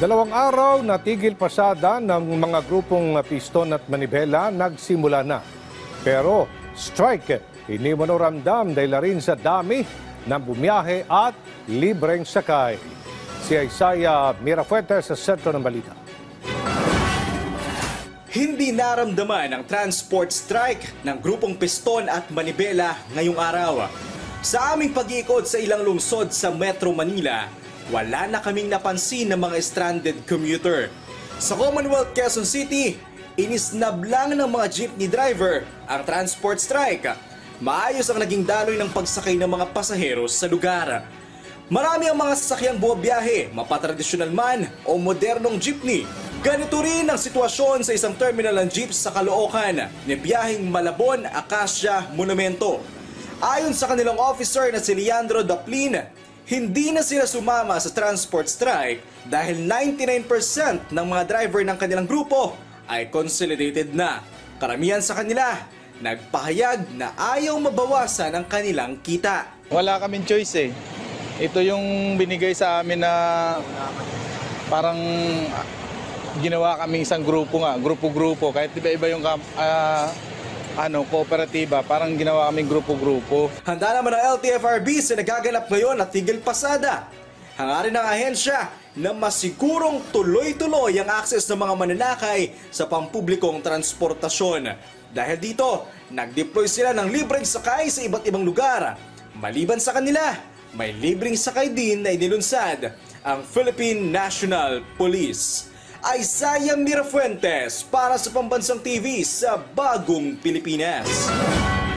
2 araw natigil pasada ng mga grupong Piston at Manibela nagsimula na. Pero strike, hindi mo ramdam dahil rin sa dami ng bumiyahe at libreng sakay. Si Isaiah Mirafuentes sa sentro ng balita. Hindi naramdaman ang transport strike ng grupong Piston at Manibela ngayong araw. Sa aming pag-iikot sa ilang lungsod sa Metro Manila, wala na kaming napansin ng mga stranded commuter. Sa Commonwealth Quezon City, inisnab lang ng mga jeepney driver ang transport strike. Maayos ang naging daloy ng pagsakay ng mga pasahero sa lugar. Marami ang mga sasakyang bumabiyahe, mapatradisyonal man o modernong jeepney. Ganito rin ang sitwasyon sa isang terminal ng jeep sa Caloocan ni biyaheng Malabon, Acacia, Monumento. Ayon sa kanilang officer na si Leandro Daplin, hindi na sila sumama sa transport strike dahil 99% ng mga driver ng kanilang grupo ay consolidated na. Karamihan sa kanila, nagpahayag na ayaw mabawasan ang kanilang kita. Wala kaming choice eh. Ito yung binigay sa amin na parang ginawa kami isang grupo nga, grupo-grupo. Kahit iba-iba yung kooperatiba, parang ginawa kaming grupo-grupo. Handa naman ang LTFRB sa nagaganap ngayon at tigil pasada. Hangarin ng ahensya na masigurong tuloy-tuloy ang akses ng mga mananakay sa pampublikong transportasyon. Dahil dito, nag-deploy sila ng libreng sakay sa iba't ibang lugar. Maliban sa kanila, may libreng sakay din na inilunsad ang Philippine National Police. Isaiah Mirafuentes para sa Pambansang TV sa Bagong Pilipinas.